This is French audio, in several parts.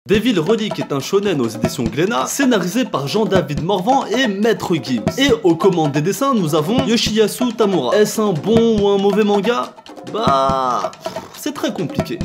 Devil Relic est un shonen aux éditions Glénat, scénarisé par Jean-David Morvan et Maître Gims. Et aux commandes des dessins, nous avons Yoshiyasu Tamura. Est-ce un bon ou un mauvais manga? Bah, c'est très compliqué.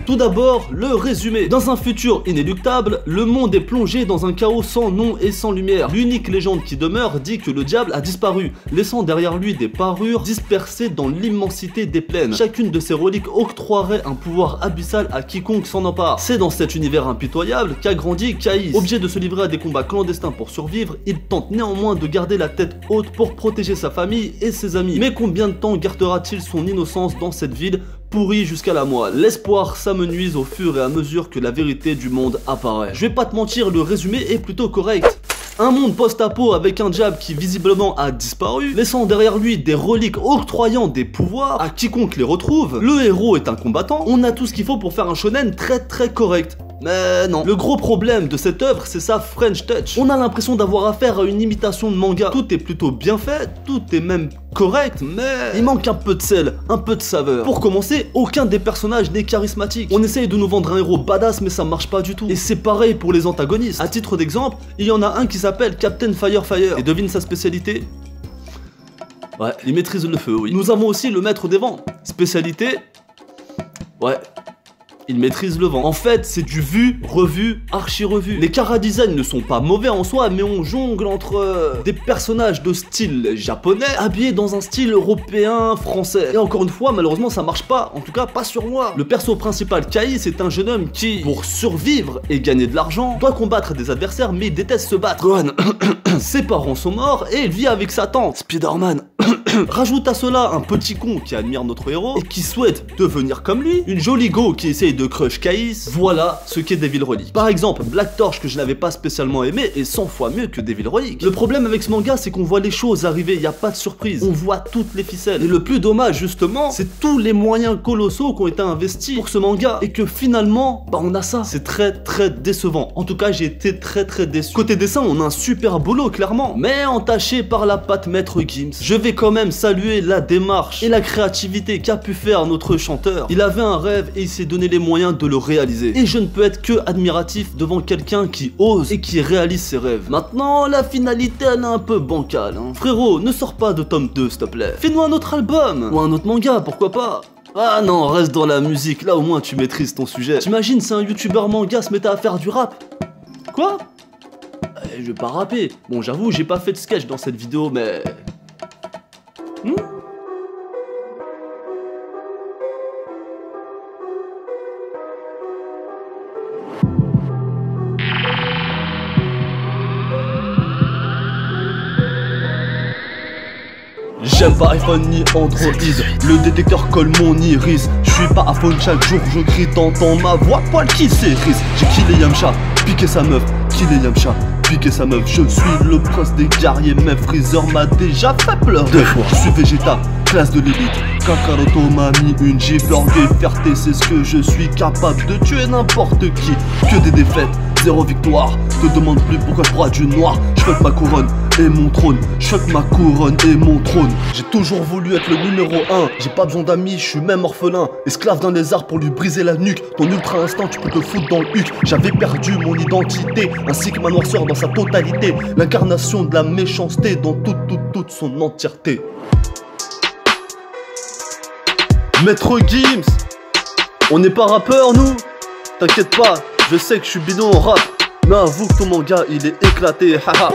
Tout d'abord, le résumé. Dans un futur inéluctable, le monde est plongé dans un chaos sans nom et sans lumière. L'unique légende qui demeure dit que le diable a disparu, laissant derrière lui des parures dispersées dans l'immensité des plaines. Chacune de ces reliques octroierait un pouvoir abyssal à quiconque s'en empare. C'est dans cet univers impitoyable qu'a grandi Caïs. Obligé de se livrer à des combats clandestins pour survivre, il tente néanmoins de garder la tête haute pour protéger sa famille et ses amis. Mais combien de temps gardera-t-il son innocence dans cette ville pourri jusqu'à la moelle? L'espoir s'amenuise au fur et à mesure que la vérité du monde apparaît. Je vais pas te mentir, le résumé est plutôt correct. Un monde post-apo avec un diable qui visiblement a disparu, laissant derrière lui des reliques octroyant des pouvoirs à quiconque les retrouve. Le héros est un combattant, on a tout ce qu'il faut pour faire un shonen très correct. Mais non, le gros problème de cette œuvre, c'est sa French touch. On a l'impression d'avoir affaire à une imitation de manga. Tout est plutôt bien fait, tout est même correct, mais il manque un peu de sel, un peu de saveur. Pour commencer, aucun des personnages n'est charismatique. On essaye de nous vendre un héros badass, mais ça marche pas du tout. Et c'est pareil pour les antagonistes. À titre d'exemple, il y en a un qui s'appelle Captain Firefire. Et devine sa spécialité? Ouais, il maîtrise le feu, oui. Nous avons aussi le maître des vents. Spécialité? Ouais, il maîtrise le vent. En fait, c'est du vu, revu, archi-revu. Les chara-design ne sont pas mauvais en soi, mais on jongle entre des personnages de style japonais habillés dans un style européen, français. Et encore une fois, malheureusement, ça marche pas. En tout cas, pas sur moi. Le perso principal, Caïs, est un jeune homme qui, pour survivre et gagner de l'argent, doit combattre des adversaires, mais il déteste se battre. Ses parents sont morts et il vit avec sa tante, Spider-Man. Rajoute à cela un petit con qui admire notre héros et qui souhaite devenir comme lui, une jolie go qui essaye de crush Caïs. Voilà ce qu'est Devil Relic. Par exemple, Black Torch, que je n'avais pas spécialement aimé, est 100 fois mieux que Devil Relic. Le problème avec ce manga, c'est qu'on voit les choses arriver, il n'y a pas de surprise. On voit toutes les ficelles. Et le plus dommage, justement, c'est tous les moyens colossaux qui ont été investis pour ce manga et que finalement, bah on a ça. C'est très décevant. En tout cas, j'ai été très déçu. Côté dessin, on a un super boulot, clairement, mais entaché par la patte Maître Gims. Je vais quand même saluer la démarche et la créativité qu'a pu faire notre chanteur. Il avait un rêve et il s'est donné les moyens de le réaliser. Et je ne peux être que admiratif devant quelqu'un qui ose et qui réalise ses rêves. Maintenant, la finalité, elle est un peu bancale, hein. Frérot, ne sors pas de tome 2, s'il te plaît. Fais-nous un autre album ou un autre manga, pourquoi pas. Ah non, reste dans la musique, là au moins tu maîtrises ton sujet. T'imagines si un youtubeur manga se mettait à faire du rap? Quoi? Je vais pas rapper. Bon, j'avoue, j'ai pas fait de sketch dans cette vidéo, mais... J'aime pas iPhone ni Android, le détecteur colle mon iris. Je suis pas iPhone, chaque jour je crie, t'entends ma voix, poil qui s'érisse. J'ai killé Yamcha, piqué sa meuf, killé Yamcha, piqué sa meuf. Je suis le prince des guerriers, mais Freezer m'a déjà fait pleurer 2 fois. Je suis Vegeta, classe de l'élite. Kakaroto m'a mis une gifle, orgueil, fierté, c'est ce que je suis capable de tuer n'importe qui. Que des défaites, 0 victoire. Te demande plus pourquoi je broie du noir. Je fuck ma couronne et mon trône. Je fuck ma couronne et mon trône. J'ai toujours voulu être le numéro 1. J'ai pas besoin d'amis, je suis même orphelin. Esclave d'un lézard pour lui briser la nuque. Ton ultra instinct, tu peux te foutre dans le huc. J'avais perdu mon identité, ainsi que ma noirceur dans sa totalité. L'incarnation de la méchanceté dans toute son entièreté. Maître Gims, on n'est pas rappeur nous. T'inquiète pas, je sais que je suis bidon en rap, mais avoue que ton manga il est éclaté, haha.